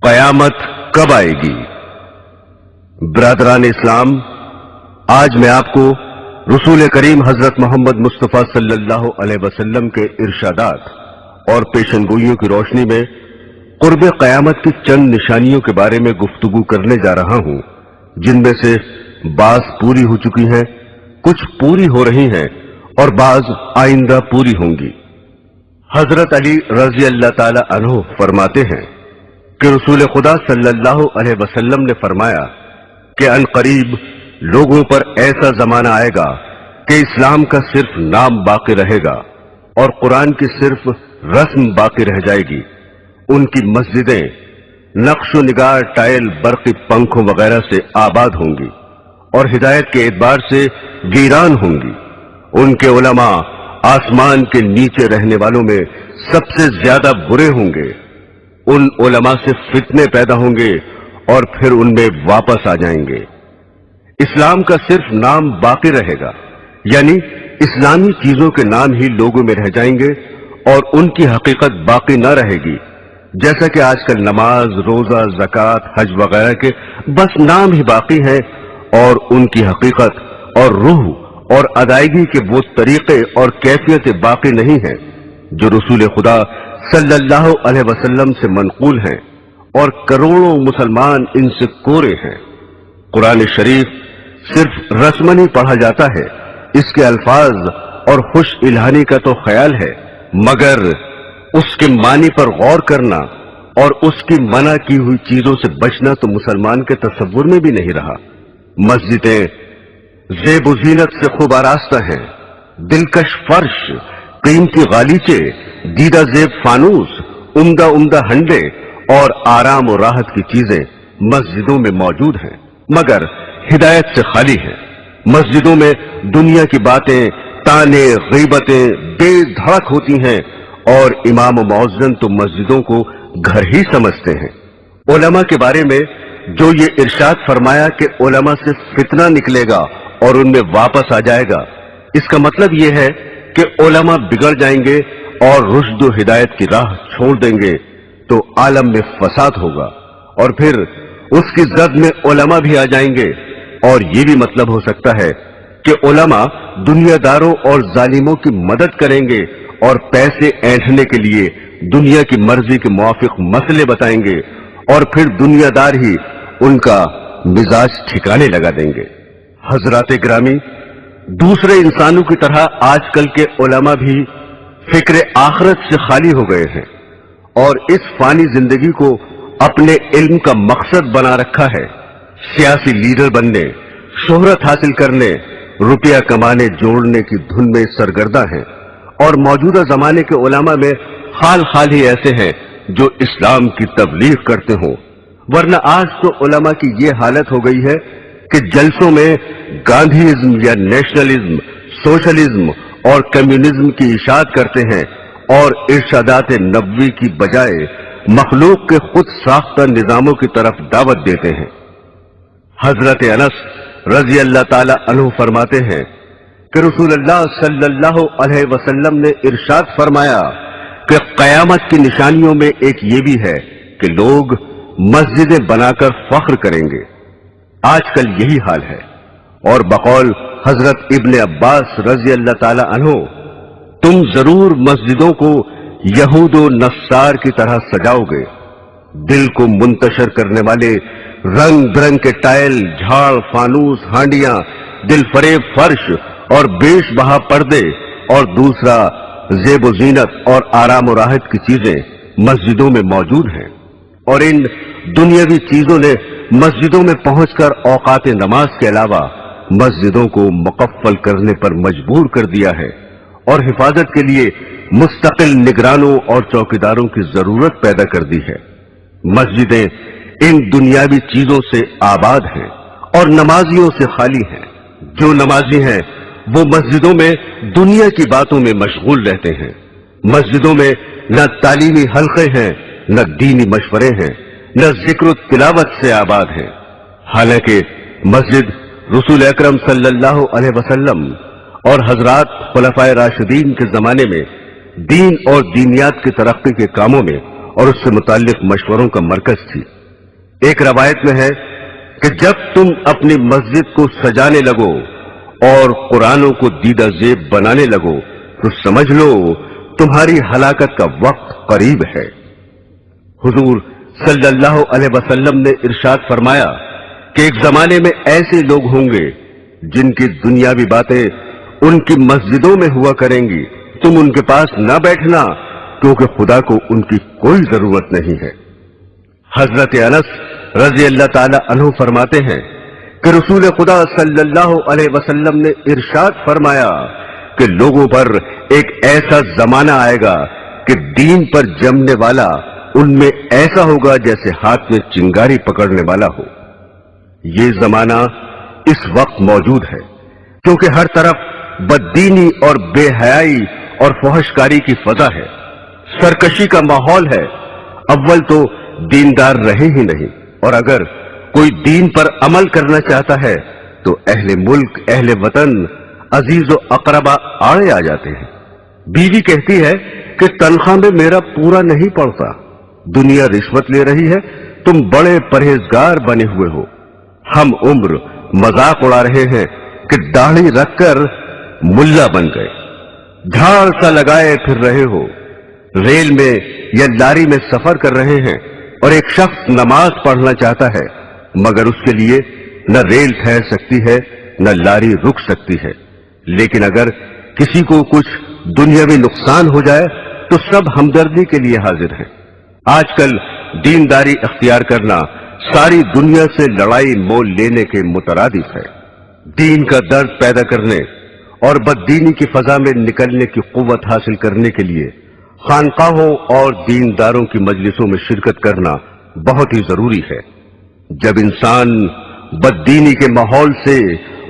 قیامت کب آئے گی؟ برادران اسلام، آج میں آپ کو رسول کریم حضرت محمد مصطفیٰ صلی اللہ علیہ وسلم کے ارشادات اور پیشن گوئیوں کی روشنی میں قرب قیامت کی چند نشانیوں کے بارے میں گفتگو کرنے جا رہا ہوں، جن میں سے بعض پوری ہو چکی ہیں، کچھ پوری ہو رہی ہیں اور بعض آئندہ پوری ہوں گی۔ حضرت علی رضی اللہ تعالی عنہ فرماتے ہیں کہ رسول خدا صلی اللہ علیہ وسلم نے فرمایا کہ ان قریب لوگوں پر ایسا زمانہ آئے گا کہ اسلام کا صرف نام باقی رہے گا اور قرآن کی صرف رسم باقی رہ جائے گی۔ ان کی مسجدیں نقش و نگار، ٹائل، برقی پنکھوں وغیرہ سے آباد ہوں گی اور ہدایت کے اعتبار سے ویران ہوں گی۔ ان کے علماء آسمان کے نیچے رہنے والوں میں سب سے زیادہ برے ہوں گے۔ ان علماء سے فتنے پیدا ہوں گے اور پھر ان میں واپس آ جائیں گے۔ اسلام کا صرف نام باقی رہے گا، یعنی اسلامی چیزوں کے نام ہی لوگوں میں رہ جائیں گے اور ان کی حقیقت باقی نہ رہے گی، جیسا کہ آج کل نماز، روزہ، زکوٰۃ، حج وغیرہ کے بس نام ہی باقی ہیں اور ان کی حقیقت اور روح اور ادائیگی کے وہ طریقے اور کیفیتیں باقی نہیں ہیں جو رسول خدا صلی اللہ علیہ وسلم سے منقول ہیں، اور کروڑوں مسلمان ان سے کورے ہیں۔ قرآن شریف صرف رسمنی پڑھا جاتا ہے، اس کے الفاظ اور خوش الہانی کا تو خیال ہے، مگر اس کے معنی پر غور کرنا اور اس کی منع کی ہوئی چیزوں سے بچنا تو مسلمان کے تصور میں بھی نہیں رہا۔ مسجدیں زیب و زینت سے خوب آراستہ ہیں، دلکش فرش، قیمتی غالیچے، دیدہ زیب فانوس، عمدہ عمدہ ہنڈے اور آرام و راحت کی چیزیں مسجدوں میں موجود ہیں، مگر ہدایت سے خالی ہیں۔ مسجدوں میں دنیا کی باتیں، تانے، غیبتیں بے دھڑک ہوتی ہیں اور امام و مؤذن تو مسجدوں کو گھر ہی سمجھتے ہیں۔ علماء کے بارے میں جو یہ ارشاد فرمایا کہ علماء سے فتنہ نکلے گا اور ان میں واپس آ جائے گا، اس کا مطلب یہ ہے کہ علماء بگڑ جائیں گے اور رشد و ہدایت کی راہ چھوڑ دیں گے تو عالم میں فساد ہوگا، اور پھر اس کی زد میں علماء بھی آ جائیں گے، اور یہ بھی مطلب ہو سکتا ہے کہ علماء دنیا داروں اور ظالموں کی مدد کریں گے اور پیسے اینٹھنے کے لیے دنیا کی مرضی کے موافق مسئلے بتائیں گے، اور پھر دنیا دار ہی ان کا مزاج ٹھکانے لگا دیں گے۔ حضرات گرامی، دوسرے انسانوں کی طرح آج کل کے علماء بھی فکر آخرت سے خالی ہو گئے ہیں اور اس فانی زندگی کو اپنے علم کا مقصد بنا رکھا ہے۔ سیاسی لیڈر بننے، شہرت حاصل کرنے، روپیہ کمانے جوڑنے کی دھن میں سرگرداں ہیں، اور موجودہ زمانے کے علماء میں خال خال ہی ایسے ہیں جو اسلام کی تبلیغ کرتے ہوں، ورنہ آج تو علماء کی یہ حالت ہو گئی ہے کہ جلسوں میں گاندھیزم یا نیشنلزم، سوشلزم اور کمیونزم کی اشاعت کرتے ہیں اور ارشادات نبوی کی بجائے مخلوق کے خود ساختہ نظاموں کی طرف دعوت دیتے ہیں۔ حضرت انس رضی اللہ تعالی عنہ فرماتے ہیں کہ رسول اللہ صلی اللہ علیہ وسلم نے ارشاد فرمایا کہ قیامت کی نشانیوں میں ایک یہ بھی ہے کہ لوگ مسجدیں بنا کر فخر کریں گے۔ آج کل یہی حال ہے، اور بقول حضرت ابن عباس رضی اللہ تعالی عنہ، تم ضرور مسجدوں کو یہود و نصار کی طرح سجاؤ گے۔ دل کو منتشر کرنے والے رنگ برنگ کے ٹائل، جھاڑ، فانوس، ہانڈیاں، دل فریب فرش اور بیش بہا پردے، اور دوسرا زیب و زینت اور آرام و راحت کی چیزیں مسجدوں میں موجود ہیں، اور ان دنیاوی چیزوں نے مسجدوں میں پہنچ کر اوقات نماز کے علاوہ مسجدوں کو مقفل کرنے پر مجبور کر دیا ہے، اور حفاظت کے لیے مستقل نگرانوں اور چوکیداروں کی ضرورت پیدا کر دی ہے۔ مسجدیں ان دنیاوی چیزوں سے آباد ہیں اور نمازیوں سے خالی ہیں۔ جو نمازی ہیں وہ مسجدوں میں دنیا کی باتوں میں مشغول رہتے ہیں۔ مسجدوں میں نہ تعلیمی حلقے ہیں، نہ دینی مشورے ہیں، نہ ذکر و تلاوت سے آباد ہیں۔ حالانکہ مسجد رسول اکرم صلی اللہ علیہ وسلم اور حضرات خلفائے راشدین کے زمانے میں دین اور دینیات کی ترقی کے کاموں میں اور اس سے متعلق مشوروں کا مرکز تھی۔ ایک روایت میں ہے کہ جب تم اپنی مسجد کو سجانے لگو اور قرآنوں کو دیدہ زیب بنانے لگو تو سمجھ لو تمہاری ہلاکت کا وقت قریب ہے۔ حضور صلی اللہ علیہ وسلم نے ارشاد فرمایا کہ ایک زمانے میں ایسے لوگ ہوں گے جن کی دنیاوی باتیں ان کی مسجدوں میں ہوا کریں گی، تم ان کے پاس نہ بیٹھنا کیونکہ خدا کو ان کی کوئی ضرورت نہیں ہے۔ حضرت انس رضی اللہ تعالی عنہ فرماتے ہیں کہ رسول خدا صلی اللہ علیہ وسلم نے ارشاد فرمایا کہ لوگوں پر ایک ایسا زمانہ آئے گا کہ دین پر جمنے والا ان میں ایسا ہوگا جیسے ہاتھ میں چنگاری پکڑنے والا ہو۔ یہ زمانہ اس وقت موجود ہے کیونکہ ہر طرف بددینی اور بے حیائی اور فحشکاری کی فضا ہے، سرکشی کا ماحول ہے۔ اول تو دیندار رہے ہی نہیں، اور اگر کوئی دین پر عمل کرنا چاہتا ہے تو اہل ملک، اہل وطن، عزیز و اقربا آڑے آ جاتے ہیں۔ بیوی کہتی ہے کہ تنخواہ میں میرا پورا نہیں پڑتا، دنیا رشوت لے رہی ہے، تم بڑے پرہیزگار بنے ہوئے ہو۔ ہم عمر مذاق اڑا رہے ہیں کہ داڑھی رکھ کر ملا بن گئے، جھاڑ سا لگائے پھر رہے ہو، ریل میں یا لاری میں سفر کر رہے ہیں اور ایک شخص نماز پڑھنا چاہتا ہے مگر اس کے لیے نہ ریل ٹھہر سکتی ہے نہ لاری رک سکتی ہے، لیکن اگر کسی کو کچھ دنیاوی نقصان ہو جائے تو سب ہمدردی کے لیے حاضر ہیں۔ آج کل دینداری اختیار کرنا ساری دنیا سے لڑائی مول لینے کے مترادف ہے۔ دین کا درد پیدا کرنے اور بددینی کی فضا میں نکلنے کی قوت حاصل کرنے کے لیے خانقاہوں اور دینداروں کی مجلسوں میں شرکت کرنا بہت ہی ضروری ہے۔ جب انسان بددینی کے ماحول سے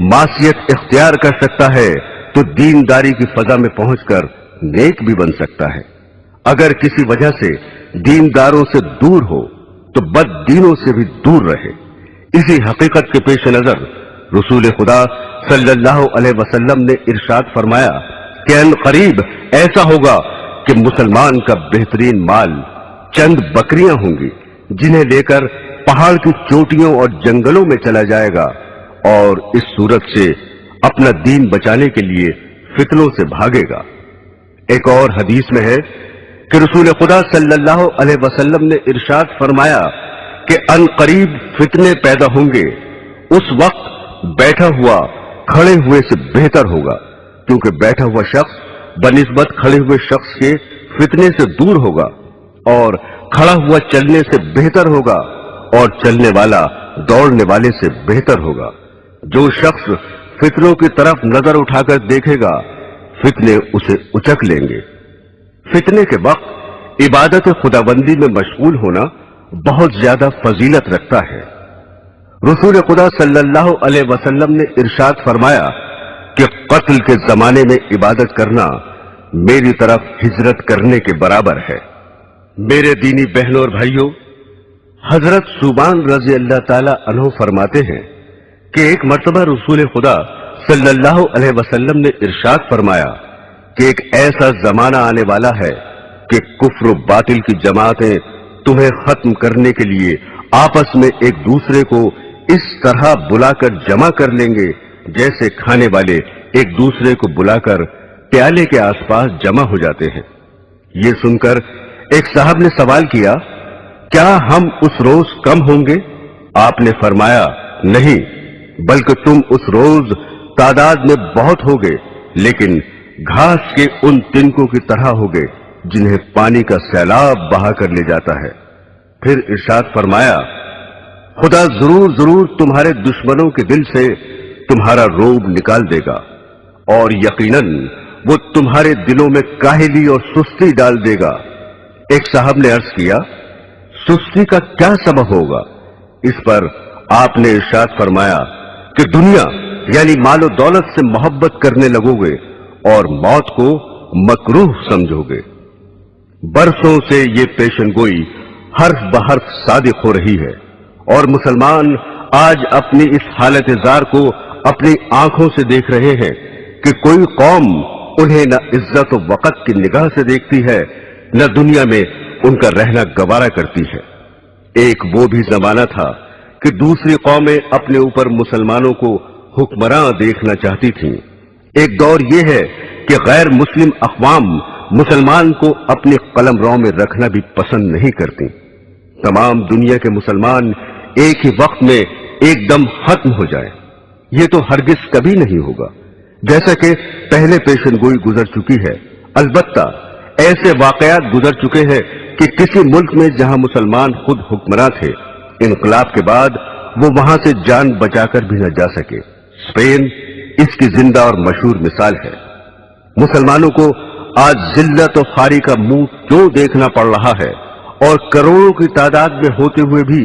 معصیت اختیار کر سکتا ہے تو دینداری کی فضا میں پہنچ کر نیک بھی بن سکتا ہے۔ اگر کسی وجہ سے دینداروں سے دور ہو تو بددینوں سے بھی دور رہے۔ اسی حقیقت کے پیش نظر رسول خدا صلی اللہ علیہ وسلم نے ارشاد فرمایا کہ ان قریب ایسا ہوگا کہ مسلمان کا بہترین مال چند بکریاں ہوں گی جنہیں لے کر پہاڑ کی چوٹیوں اور جنگلوں میں چلا جائے گا، اور اس صورت سے اپنا دین بچانے کے لیے فتنوں سے بھاگے گا۔ ایک اور حدیث میں ہے کہ رسول خدا صلی اللہ علیہ وسلم نے ارشاد فرمایا کہ ان قریب فتنے پیدا ہوں گے، اس وقت بیٹھا ہوا کھڑے ہوئے سے بہتر ہوگا، کیونکہ بیٹھا ہوا شخص بنسبت کھڑے ہوئے شخص کے فتنے سے دور ہوگا، اور کھڑا ہوا چلنے سے بہتر ہوگا، اور چلنے والا دوڑنے والے سے بہتر ہوگا۔ جو شخص فتنوں کی طرف نظر اٹھا کر دیکھے گا فتنے اسے اچک لیں گے۔ فتنے کے وقت عبادت خداوندی میں مشغول ہونا بہت زیادہ فضیلت رکھتا ہے۔ رسول خدا صلی اللہ علیہ وسلم نے ارشاد فرمایا کہ قتل کے زمانے میں عبادت کرنا میری طرف ہجرت کرنے کے برابر ہے۔ میرے دینی بہنوں اور بھائیوں، حضرت ثوبان رضی اللہ تعالی عنہ فرماتے ہیں کہ ایک مرتبہ رسول خدا صلی اللہ علیہ وسلم نے ارشاد فرمایا کہ ایک ایسا زمانہ آنے والا ہے کہ کفر و باطل کی جماعتیں تمہیں ختم کرنے کے لیے آپس میں ایک دوسرے کو اس طرح بلا کر جمع کر لیں گے جیسے کھانے والے ایک دوسرے کو بلا کر پیالے کے آس پاس جمع ہو جاتے ہیں۔ یہ سن کر ایک صاحب نے سوال کیا، کیا ہم اس روز کم ہوں گے؟ آپ نے فرمایا، نہیں، بلکہ تم اس روز تعداد میں بہت ہوگے، لیکن گھاس کے ان تنکوں کی طرح ہوگے جنہیں پانی کا سیلاب بہا کر لے جاتا ہے۔ پھر ارشاد فرمایا، خدا ضرور ضرور تمہارے دشمنوں کے دل سے تمہارا روب نکال دے گا، اور یقیناً وہ تمہارے دلوں میں کاہلی اور سستی ڈال دے گا۔ ایک صاحب نے عرض کیا، سستی کا کیا سبب ہوگا؟ اس پر آپ نے ارشاد فرمایا کہ دنیا یعنی مال و دولت سے محبت کرنے لگو گے اور موت کو مکروہ سمجھو گے۔ برسوں سے یہ پیشن گوئی حرف بحرف صادق ہو رہی ہے، اور مسلمان آج اپنی اس حالت زار کو اپنی آنکھوں سے دیکھ رہے ہیں کہ کوئی قوم انہیں نہ عزت و وقت کی نگاہ سے دیکھتی ہے، نہ دنیا میں ان کا رہنا گوارا کرتی ہے۔ ایک وہ بھی زمانہ تھا کہ دوسری قومیں اپنے اوپر مسلمانوں کو حکمراں دیکھنا چاہتی تھیں۔ ایک دور یہ ہے کہ غیر مسلم اقوام مسلمان کو اپنے قلمرو میں رکھنا بھی پسند نہیں کرتی۔ تمام دنیا کے مسلمان ایک ہی وقت میں ایک دم ختم ہو جائیں، یہ تو ہرگز کبھی نہیں ہوگا، جیسا کہ پہلے پیشن گوئی گزر چکی ہے۔ البتہ ایسے واقعات گزر چکے ہیں کہ کسی ملک میں جہاں مسلمان خود حکمراں تھے، انقلاب کے بعد وہ وہاں سے جان بچا کر بھی نہ جا سکے۔ اسپین اس کی زندہ اور مشہور مثال ہے۔ مسلمانوں کو آج ذلت و خواری کا منہ کیوں دیکھنا پڑ رہا ہے اور کروڑوں کی تعداد میں ہوتے ہوئے بھی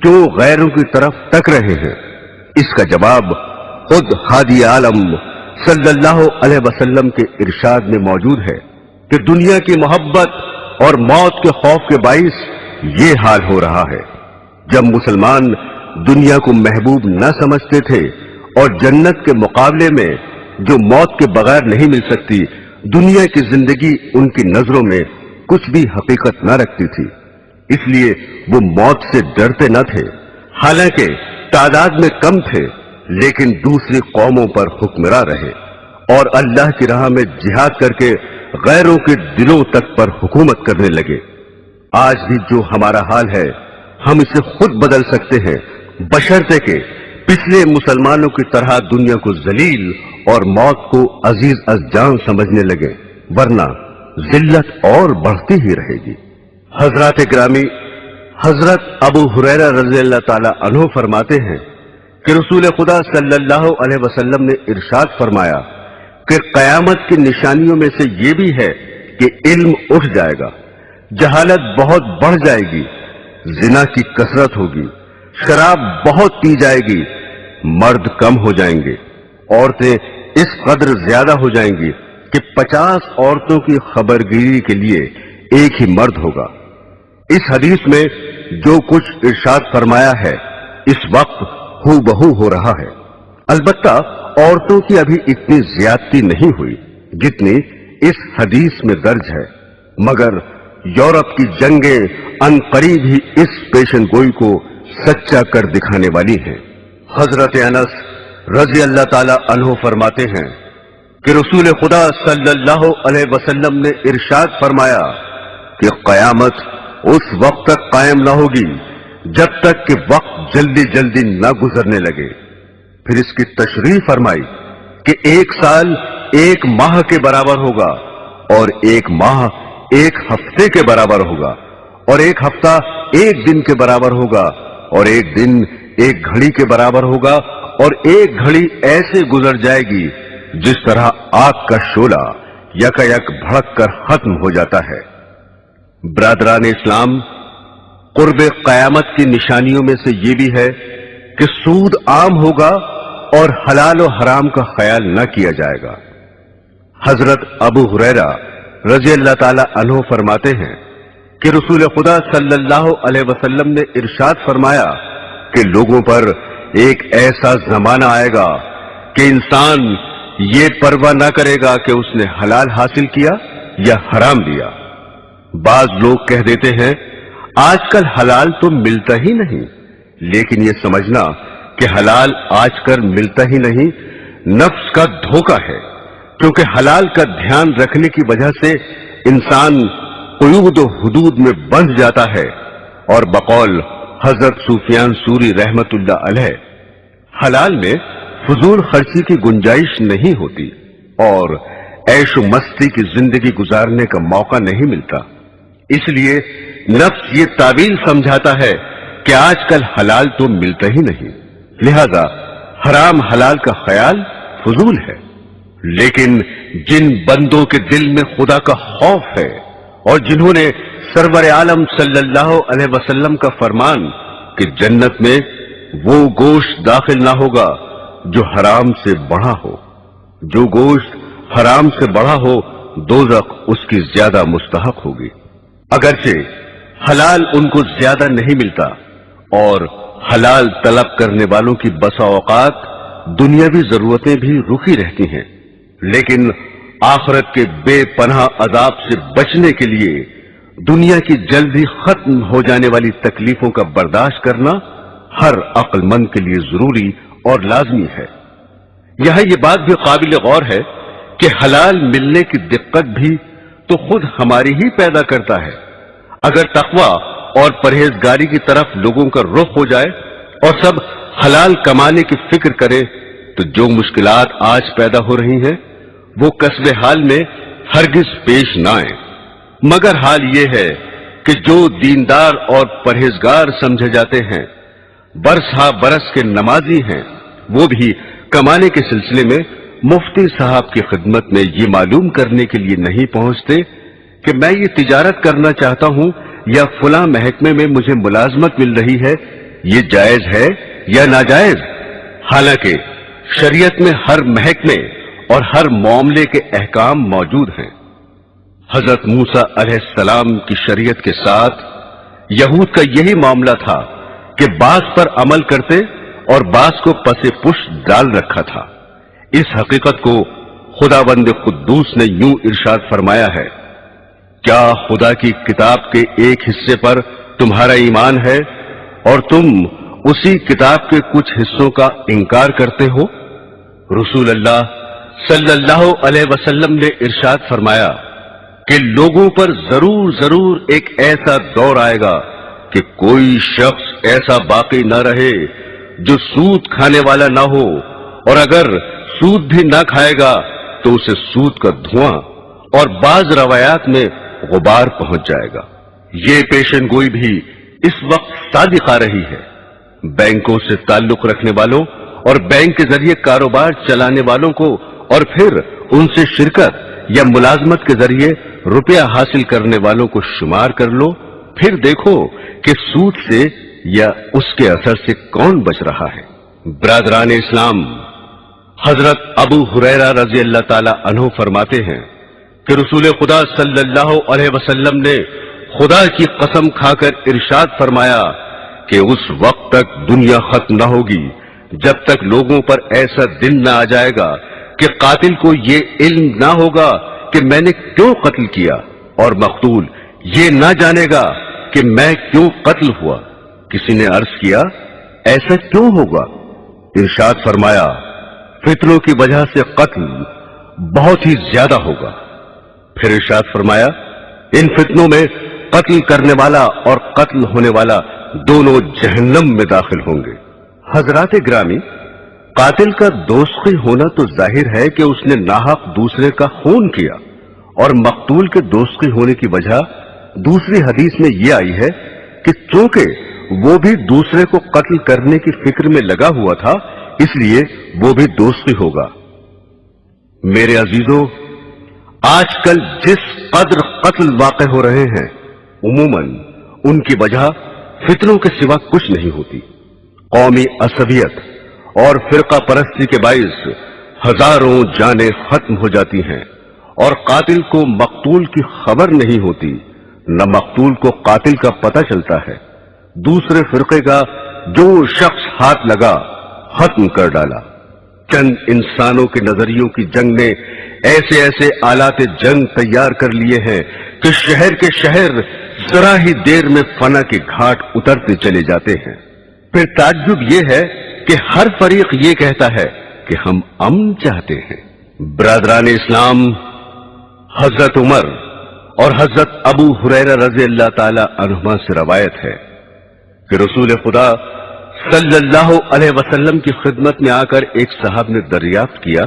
کیوں غیروں کی طرف تک رہے ہیں؟ اس کا جواب خود ہادی عالم صلی اللہ علیہ وسلم کے ارشاد میں موجود ہے کہ دنیا کی محبت اور موت کے خوف کے باعث یہ حال ہو رہا ہے۔ جب مسلمان دنیا کو محبوب نہ سمجھتے تھے اور جنت کے مقابلے میں جو موت کے بغیر نہیں مل سکتی، دنیا کی زندگی ان کی نظروں میں کچھ بھی حقیقت نہ رکھتی تھی، اس لیے وہ موت سے ڈرتے نہ تھے۔ حالانکہ تعداد میں کم تھے، لیکن دوسری قوموں پر حکمراں رہے اور اللہ کی راہ میں جہاد کر کے غیروں کے دلوں تک پر حکومت کرنے لگے۔ آج بھی جو ہمارا حال ہے ہم اسے خود بدل سکتے ہیں، بشرطے کہ پچھلے مسلمانوں کی طرح دنیا کو ذلیل اور موت کو عزیز از جان سمجھنے لگے، ورنہ ذلت اور بڑھتی ہی رہے گی۔ حضرات گرامی، حضرت ابو ہریرہ رضی اللہ تعالی عنہ فرماتے ہیں کہ رسول خدا صلی اللہ علیہ وسلم نے ارشاد فرمایا کہ قیامت کی نشانیوں میں سے یہ بھی ہے کہ علم اٹھ جائے گا، جہالت بہت بڑھ جائے گی، زنا کی کثرت ہوگی، شراب بہت پی جائے گی، مرد کم ہو جائیں گے، عورتیں اس قدر زیادہ ہو جائیں گی کہ 50 عورتوں کی خبرگیری کے لیے ایک ہی مرد ہوگا۔ اس حدیث میں جو کچھ ارشاد فرمایا ہے اس وقت ہو بہو ہو رہا ہے۔ البتہ عورتوں کی ابھی اتنی زیادتی نہیں ہوئی جتنی اس حدیث میں درج ہے، مگر یورپ کی جنگیں ان قریب ہی اس پیشن گوئی کو سچا کر دکھانے والی ہیں۔ حضرت انس رضی اللہ تعالی عنہ فرماتے ہیں کہ رسول خدا صلی اللہ علیہ وسلم نے ارشاد فرمایا کہ قیامت اس وقت تک قائم نہ ہوگی جب تک کہ وقت جلدی جلدی نہ گزرنے لگے۔ پھر اس کی تشریح فرمائی کہ 1 سال 1 ماہ کے برابر ہوگا، اور 1 ماہ 1 ہفتے کے برابر ہوگا، اور 1 ہفتہ 1 دن کے برابر ہوگا، اور 1 دن 1 گھڑی کے برابر ہوگا، اور 1 گھڑی ایسے گزر جائے گی جس طرح آگ کا شعلہ یکایک بھڑک کر ختم ہو جاتا ہے۔ برادران اسلام، قرب قیامت کی نشانیوں میں سے یہ بھی ہے کہ سود عام ہوگا اور حلال و حرام کا خیال نہ کیا جائے گا۔ حضرت ابو ہریرہ رضی اللہ تعالی عنہ فرماتے ہیں کہ رسول خدا صلی اللہ علیہ وسلم نے ارشاد فرمایا کہ لوگوں پر ایک ایسا زمانہ آئے گا کہ انسان یہ پرواہ نہ کرے گا کہ اس نے حلال حاصل کیا یا حرام لیا۔ بعض لوگ کہہ دیتے ہیں آج کل حلال تو ملتا ہی نہیں، لیکن یہ سمجھنا کہ حلال آج کل ملتا ہی نہیں نفس کا دھوکہ ہے، کیونکہ حلال کا دھیان رکھنے کی وجہ سے انسان قیود و حدود میں بندھ جاتا ہے، اور بقول حضرت سفیان ثوری رحمت اللہ علیہ حلال میں فضول خرچی کی گنجائش نہیں ہوتی اور عیش و مستی کی زندگی گزارنے کا موقع نہیں ملتا، اس لیے نفس یہ تعویل سمجھاتا ہے کہ آج کل حلال تو ملتا ہی نہیں، لہذا حرام حلال کا خیال فضول ہے۔ لیکن جن بندوں کے دل میں خدا کا خوف ہے اور جنہوں نے سرور عالم صلی اللہ علیہ وسلم کا فرمان کہ جنت میں وہ گوشت داخل نہ ہوگا جو حرام سے بڑھا ہو، جو گوشت حرام سے بڑھا ہو دوزخ اس کی زیادہ مستحق ہوگی، اگرچہ حلال ان کو زیادہ نہیں ملتا، اور حلال طلب کرنے والوں کی بسا اوقات دنیاوی ضرورتیں بھی رکی رہتی ہیں، لیکن آخرت کے بے پناہ عذاب سے بچنے کے لیے دنیا کی جلد ہی ختم ہو جانے والی تکلیفوں کا برداشت کرنا ہر عقل مند کے لیے ضروری اور لازمی ہے۔ یہاں یہ بات بھی قابل غور ہے کہ حلال ملنے کی دقت بھی تو خود ہماری ہی پیدا کرتا ہے۔ اگر تقوی اور پرہیزگاری کی طرف لوگوں کا رخ ہو جائے اور سب حلال کمانے کی فکر کرے تو جو مشکلات آج پیدا ہو رہی ہیں وہ کسب حال میں ہرگز پیش نہ آئیں، مگر حال یہ ہے کہ جو دیندار اور پرہیزگار سمجھے جاتے ہیں، برس ہا برس کے نمازی ہیں، وہ بھی کمانے کے سلسلے میں مفتی صاحب کی خدمت میں یہ معلوم کرنے کے لیے نہیں پہنچتے کہ میں یہ تجارت کرنا چاہتا ہوں یا فلاں محکمے میں مجھے ملازمت مل رہی ہے، یہ جائز ہے یا ناجائز۔ حالانکہ شریعت میں ہر محکمے اور ہر معاملے کے احکام موجود ہیں۔ حضرت موسیٰ علیہ السلام کی شریعت کے ساتھ یہود کا یہی معاملہ تھا کہ بعض پر عمل کرتے اور بعض کو پس پشت ڈال رکھا تھا۔ اس حقیقت کو خداوند قدوس نے یوں ارشاد فرمایا ہے، کیا خدا کی کتاب کے ایک حصے پر تمہارا ایمان ہے اور تم اسی کتاب کے کچھ حصوں کا انکار کرتے ہو؟ رسول اللہ صلی اللہ علیہ وسلم نے ارشاد فرمایا کہ لوگوں پر ضرور ایک ایسا دور آئے گا کہ کوئی شخص ایسا باقی نہ رہے جو سود کھانے والا نہ ہو، اور اگر سود بھی نہ کھائے گا تو اسے سود کا دھواں اور بعض روایات میں غبار پہنچ جائے گا۔ یہ پیشن گوئی بھی اس وقت صادق آ رہی ہے۔ بینکوں سے تعلق رکھنے والوں اور بینک کے ذریعے کاروبار چلانے والوں کو اور پھر ان سے شرکت یا ملازمت کے ذریعے روپیہ حاصل کرنے والوں کو شمار کر لو، پھر دیکھو کہ سود سے یا اس کے اثر سے کون بچ رہا ہے۔ برادران اسلام، حضرت ابو ہریرہ رضی اللہ تعالی عنہ فرماتے ہیں کہ رسول خدا صلی اللہ علیہ وسلم نے خدا کی قسم کھا کر ارشاد فرمایا کہ اس وقت تک دنیا ختم نہ ہوگی جب تک لوگوں پر ایسا دن نہ آ جائے گا کہ قاتل کو یہ علم نہ ہوگا کہ میں نے کیوں قتل کیا، اور مقتول یہ نہ جانے گا کہ میں کیوں قتل ہوا۔ کسی نے عرض کیا، ایسا کیوں ہوگا؟ ارشاد فرمایا، فتنوں کی وجہ سے قتل بہت ہی زیادہ ہوگا۔ پھر ارشاد فرمایا، ان فتنوں میں قتل کرنے والا اور قتل ہونے والا دونوں جہنم میں داخل ہوں گے۔ حضرات گرامی، قاتل کا دوستی ہونا تو ظاہر ہے کہ اس نے ناحق دوسرے کا خون کیا، اور مقتول کے دوستی ہونے کی وجہ دوسری حدیث میں یہ آئی ہے کہ چونکہ وہ بھی دوسرے کو قتل کرنے کی فکر میں لگا ہوا تھا اس لیے وہ بھی دوستی ہوگا۔ میرے عزیزوں، آج کل جس قدر قتل واقع ہو رہے ہیں عموماً ان کی وجہ فتنوں کے سوا کچھ نہیں ہوتی۔ قومی عصبیت اور فرقہ پرستی کے باعث ہزاروں جانیں ختم ہو جاتی ہیں، اور قاتل کو مقتول کی خبر نہیں ہوتی، نہ مقتول کو قاتل کا پتہ چلتا ہے۔ دوسرے فرقے کا جو شخص ہاتھ لگا ختم کر ڈالا۔ چند انسانوں کے نظریوں کی جنگ نے ایسے ایسے آلات جنگ تیار کر لیے ہیں کہ شہر کے شہر ذرا ہی دیر میں فنا کے گھاٹ اترتے چلے جاتے ہیں۔ پھر تعجب یہ ہے کہ ہر فریق یہ کہتا ہے کہ ہم امن چاہتے ہیں۔ برادران اسلام، حضرت عمر اور حضرت ابو ہریرہ رضی اللہ تعالی عنہما سے روایت ہے کہ رسول خدا صلی اللہ علیہ وسلم کی خدمت میں آ کر ایک صاحب نے دریافت کیا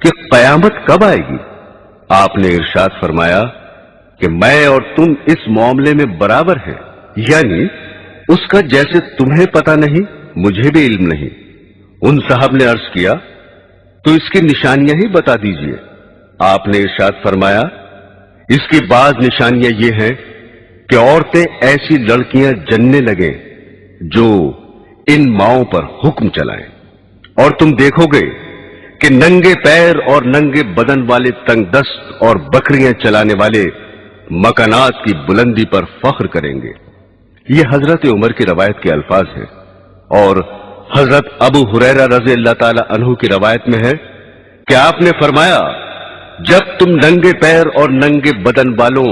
کہ قیامت کب آئے گی؟ آپ نے ارشاد فرمایا کہ میں اور تم اس معاملے میں برابر ہیں، یعنی اس کا جیسے تمہیں پتہ نہیں مجھے بھی علم نہیں۔ ان صاحب نے عرض کیا، تو اس کی نشانیاں ہی بتا دیجئے۔ آپ نے ارشاد فرمایا، اس کی بعض نشانیاں یہ ہیں کہ عورتیں ایسی لڑکیاں جننے لگیں جو ان ماؤں پر حکم چلائیں، اور تم دیکھو گے کہ ننگے پیر اور ننگے بدن والے تنگ دست اور بکریاں چلانے والے مکانات کی بلندی پر فخر کریں گے۔ یہ حضرت عمر کی روایت کے الفاظ ہیں، اور حضرت ابو ہریرہ رضی اللہ تعالی عنہ کی روایت میں ہے کہ آپ نے فرمایا، جب تم ننگے پیر اور ننگے بدن والوں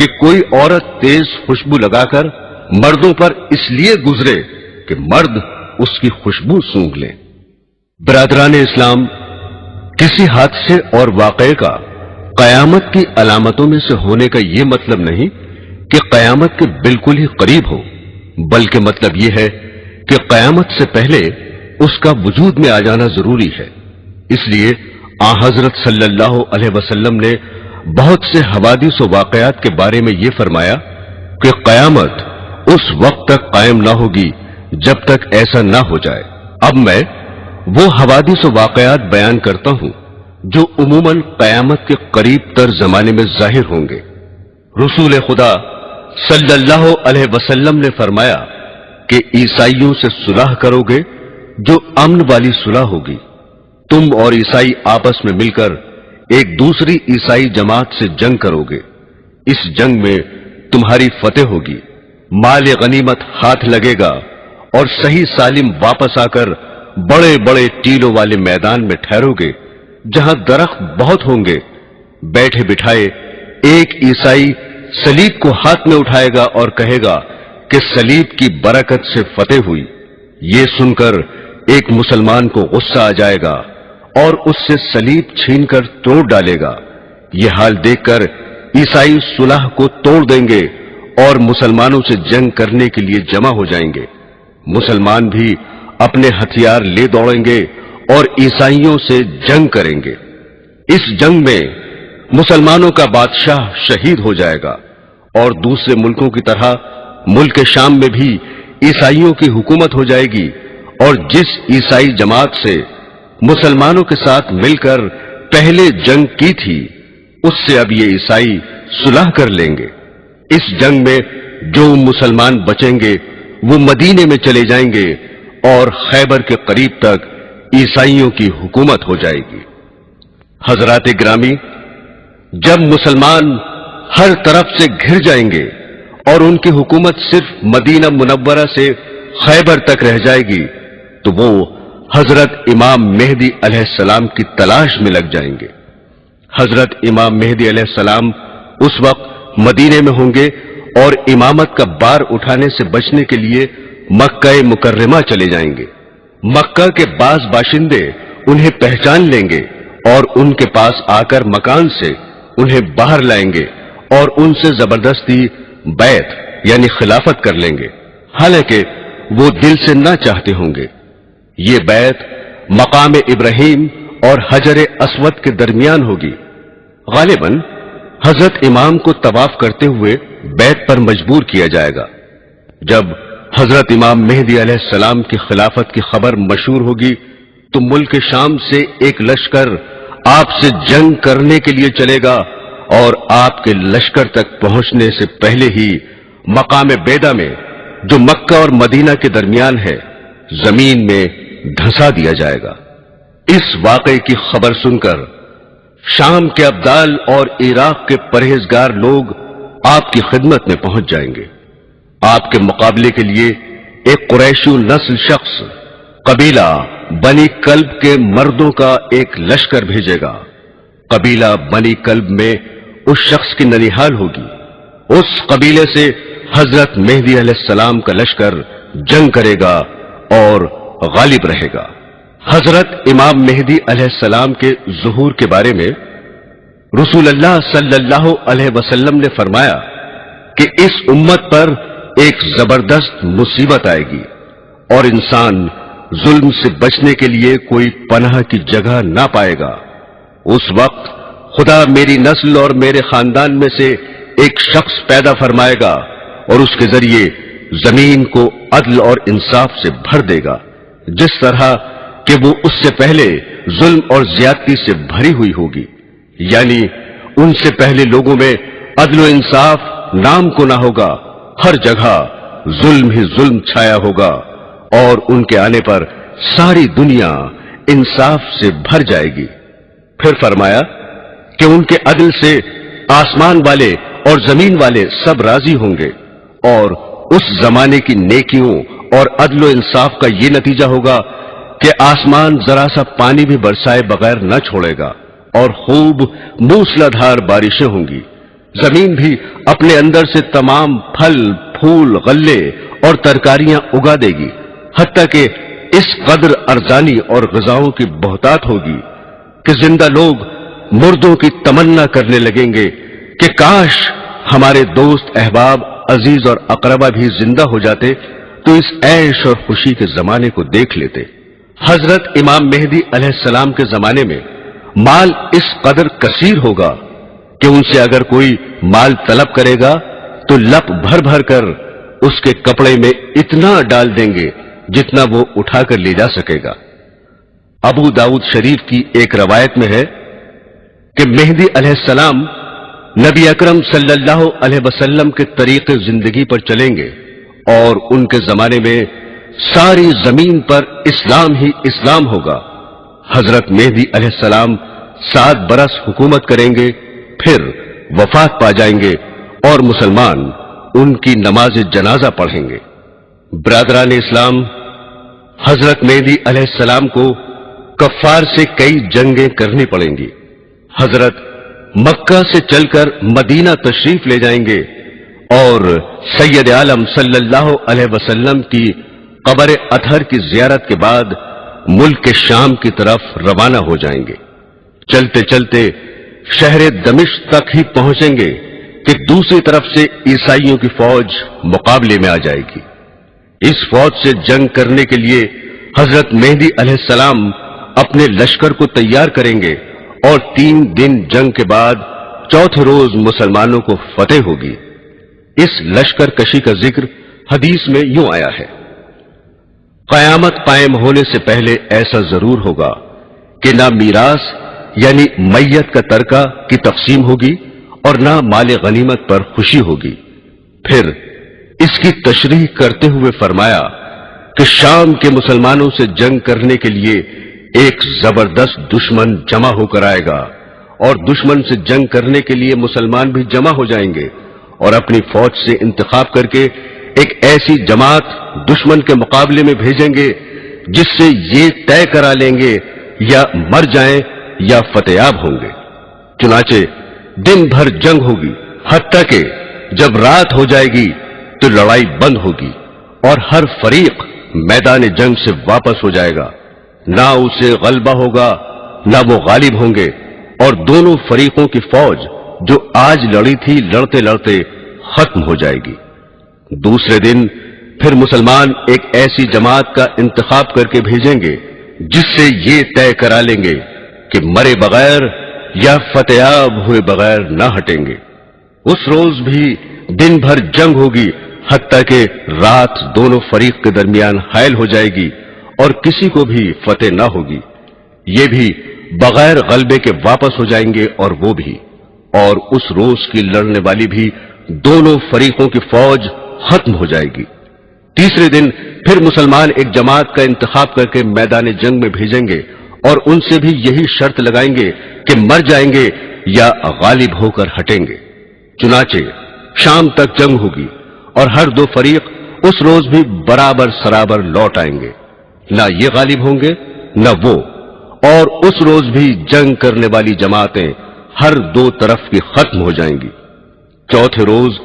کہ کوئی عورت تیز خوشبو لگا کر مردوں پر اس لیے گزرے کہ مرد اس کی خوشبو سونگھ لیں۔ برادران اسلام، کسی حادثے اور واقعے کا قیامت کی علامتوں میں سے ہونے کا یہ مطلب نہیں کہ قیامت کے بالکل ہی قریب ہو، بلکہ مطلب یہ ہے کہ قیامت سے پہلے اس کا وجود میں آ جانا ضروری ہے۔ اس لیے آن حضرت صلی اللہ علیہ وسلم نے بہت سے حوادث و واقعات کے بارے میں یہ فرمایا کہ قیامت اس وقت تک قائم نہ ہوگی جب تک ایسا نہ ہو جائے۔ اب میں وہ حوادث و واقعات بیان کرتا ہوں جو عموماً قیامت کے قریب تر زمانے میں ظاہر ہوں گے۔ رسول خدا صلی اللہ علیہ وسلم نے فرمایا کہ عیسائیوں سے صلح کرو گے جو امن والی صلح ہوگی۔ تم اور عیسائی آپس میں مل کر ایک دوسری عیسائی جماعت سے جنگ کرو گے۔ اس جنگ میں تمہاری فتح ہوگی، مال غنیمت ہاتھ لگے گا اور صحیح سالم واپس آ کر بڑے بڑے ٹیلوں والے میدان میں ٹھہرو گے جہاں درخت بہت ہوں گے۔ بیٹھے بٹھائے ایک عیسائی صلیب کو ہاتھ میں اٹھائے گا اور کہے گا کہ صلیب کی برکت سے فتح ہوئی۔ یہ سن کر ایک مسلمان کو غصہ آ جائے گا اور اس سے صلیب چھین کر توڑ ڈالے گا۔ یہ حال دیکھ کر عیسائی صلح کو توڑ دیں گے اور مسلمانوں سے جنگ کرنے کے لیے جمع ہو جائیں گے۔ مسلمان بھی اپنے ہتھیار لے دوڑیں گے اور عیسائیوں سے جنگ کریں گے۔ اس جنگ میں مسلمانوں کا بادشاہ شہید ہو جائے گا اور دوسرے ملکوں کی طرح ملک شام میں بھی عیسائیوں کی حکومت ہو جائے گی، اور جس عیسائی جماعت سے مسلمانوں کے ساتھ مل کر پہلے جنگ کی تھی اس سے اب یہ عیسائی صلح کر لیں گے۔ اس جنگ میں جو مسلمان بچیں گے وہ مدینے میں چلے جائیں گے اور خیبر کے قریب تک عیسائیوں کی حکومت ہو جائے گی۔ حضرات گرامی، جب مسلمان ہر طرف سے گھر جائیں گے اور ان کی حکومت صرف مدینہ منورہ سے خیبر تک رہ جائے گی تو وہ حضرت امام مہدی علیہ السلام کی تلاش میں لگ جائیں گے۔ حضرت امام مہدی علیہ السلام اس وقت مدینے میں ہوں گے اور امامت کا بار اٹھانے سے بچنے کے لیے مکہ مکرمہ چلے جائیں گے۔ مکہ کے بعض باشندے انہیں پہچان لیں گے اور ان کے پاس آ کر مکان سے انہیں باہر لائیں گے اور ان سے زبردستی بیعت یعنی خلافت کر لیں گے، حالانکہ وہ دل سے نہ چاہتے ہوں گے۔ یہ بیعت مقام ابراہیم اور حجر اسود کے درمیان ہوگی۔ غالباً حضرت امام کو طواف کرتے ہوئے بیعت پر مجبور کیا جائے گا۔ جب حضرت امام مہدی علیہ السلام کی خلافت کی خبر مشہور ہوگی تو ملک شام سے ایک لشکر آپ سے جنگ کرنے کے لیے چلے گا اور آپ کے لشکر تک پہنچنے سے پہلے ہی مقام بیدا میں جو مکہ اور مدینہ کے درمیان ہے زمین میں دھنسا دیا جائے گا۔ اس واقعے کی خبر سن کر شام کے ابدال اور عراق کے پرہیزگار لوگ آپ کی خدمت میں پہنچ جائیں گے۔ آپ کے مقابلے کے لیے ایک قریشی نسل شخص قبیلہ بنی کلب کے مردوں کا ایک لشکر بھیجے گا۔ قبیلہ بنی کلب میں اس شخص کی ننیحال ہوگی۔ اس قبیلے سے حضرت مہدی علیہ السلام کا لشکر جنگ کرے گا اور غالب رہے گا۔ حضرت امام مہدی علیہ السلام کے ظہور کے بارے میں رسول اللہ صلی اللہ علیہ وسلم نے فرمایا کہ اس امت پر ایک زبردست مصیبت آئے گی اور انسان ظلم سے بچنے کے لیے کوئی پناہ کی جگہ نہ پائے گا۔ اس وقت خدا میری نسل اور میرے خاندان میں سے ایک شخص پیدا فرمائے گا اور اس کے ذریعے زمین کو عدل اور انصاف سے بھر دے گا، جس طرح کہ وہ اس سے پہلے ظلم اور زیادتی سے بھری ہوئی ہوگی۔ یعنی ان سے پہلے لوگوں میں عدل و انصاف نام کو نہ ہوگا، ہر جگہ ظلم ہی ظلم چھایا ہوگا، اور ان کے آنے پر ساری دنیا انصاف سے بھر جائے گی۔ پھر فرمایا کہ ان کے عدل سے آسمان والے اور زمین والے سب راضی ہوں گے، اور اس زمانے کی نیکیوں اور عدل و انصاف کا یہ نتیجہ ہوگا کہ آسمان ذرا سا پانی بھی برسائے بغیر نہ چھوڑے گا اور خوب موسلادھار بارشیں ہوں گی۔ زمین بھی اپنے اندر سے تمام پھل پھول غلے اور ترکاریاں اگا دے گی، حتیٰ کہ اس قدر ارزانی اور غذاؤں کی بہتات ہوگی کہ زندہ لوگ مردوں کی تمنا کرنے لگیں گے کہ کاش ہمارے دوست احباب عزیز اور اقربا بھی زندہ ہو جاتے تو اس عیش اور خوشی کے زمانے کو دیکھ لیتے۔ حضرت امام مہدی علیہ السلام کے زمانے میں مال اس قدر کثیر ہوگا کہ ان سے اگر کوئی مال طلب کرے گا تو لپ بھر بھر کر اس کے کپڑے میں اتنا ڈال دیں گے جتنا وہ اٹھا کر لے جا سکے گا۔ ابو داؤد شریف کی ایک روایت میں ہے کہ مہدی علیہ السلام نبی اکرم صلی اللہ علیہ وسلم کے طریق زندگی پر چلیں گے اور ان کے زمانے میں ساری زمین پر اسلام ہی اسلام ہوگا۔ حضرت مہدی علیہ السلام 7 برس حکومت کریں گے، پھر وفات پا جائیں گے اور مسلمان ان کی نماز جنازہ پڑھیں گے۔ برادران اسلام، حضرت مہدی علیہ السلام کو کفار سے کئی جنگیں کرنی پڑیں گی۔ حضرت مکہ سے چل کر مدینہ تشریف لے جائیں گے اور سید عالم صلی اللہ علیہ وسلم کی قبر اطہر کی زیارت کے بعد ملک کے شام کی طرف روانہ ہو جائیں گے۔ چلتے چلتے شہر دمشق تک ہی پہنچیں گے کہ دوسری طرف سے عیسائیوں کی فوج مقابلے میں آ جائے گی۔ اس فوج سے جنگ کرنے کے لیے حضرت مہدی علیہ السلام اپنے لشکر کو تیار کریں گے اور 3 دن جنگ کے بعد چوتھے روز مسلمانوں کو فتح ہوگی۔ اس لشکر کشی کا ذکر حدیث میں یوں آیا ہے: قیامت قائم ہونے سے پہلے ایسا ضرور ہوگا کہ نہ میراث یعنی میت کا ترکہ کی تقسیم ہوگی اور نہ مال غنیمت پر خوشی ہوگی۔ پھر اس کی تشریح کرتے ہوئے فرمایا کہ شام کے مسلمانوں سے جنگ کرنے کے لیے ایک زبردست دشمن جمع ہو کر آئے گا اور دشمن سے جنگ کرنے کے لیے مسلمان بھی جمع ہو جائیں گے اور اپنی فوج سے انتخاب کر کے ایک ایسی جماعت دشمن کے مقابلے میں بھیجیں گے جس سے یہ طے کرا لیں گے یا مر جائیں یا فتحیاب ہوں گے۔ چنانچہ دن بھر جنگ ہوگی، حتیٰ کہ جب رات ہو جائے گی تو لڑائی بند ہوگی اور ہر فریق میدان جنگ سے واپس ہو جائے گا، نہ اسے غلبہ ہوگا نہ وہ غالب ہوں گے، اور دونوں فریقوں کی فوج جو آج لڑی تھی لڑتے لڑتے ختم ہو جائے گی۔ دوسرے دن پھر مسلمان ایک ایسی جماعت کا انتخاب کر کے بھیجیں گے جس سے یہ طے کرا لیں گے کہ مرے بغیر یا فتحیاب ہوئے بغیر نہ ہٹیں گے۔ اس روز بھی دن بھر جنگ ہوگی، حتیٰ کہ رات دونوں فریق کے درمیان حائل ہو جائے گی اور کسی کو بھی فتح نہ ہوگی۔ یہ بھی بغیر غلبے کے واپس ہو جائیں گے اور وہ بھی، اور اس روز کی لڑنے والی بھی دونوں فریقوں کی فوج ختم ہو جائے گی۔ تیسرے دن پھر مسلمان ایک جماعت کا انتخاب کر کے میدان جنگ میں بھیجیں گے اور ان سے بھی یہی شرط لگائیں گے کہ مر جائیں گے یا غالب ہو کر ہٹیں گے۔ چنانچہ شام تک جنگ ہوگی اور ہر دو فریق اس روز بھی برابر سرابر لوٹ آئیں گے، نہ یہ غالب ہوں گے نہ وہ، اور اس روز بھی جنگ کرنے والی جماعتیں ہر دو طرف کی ختم ہو جائیں گی۔ چوتھے روز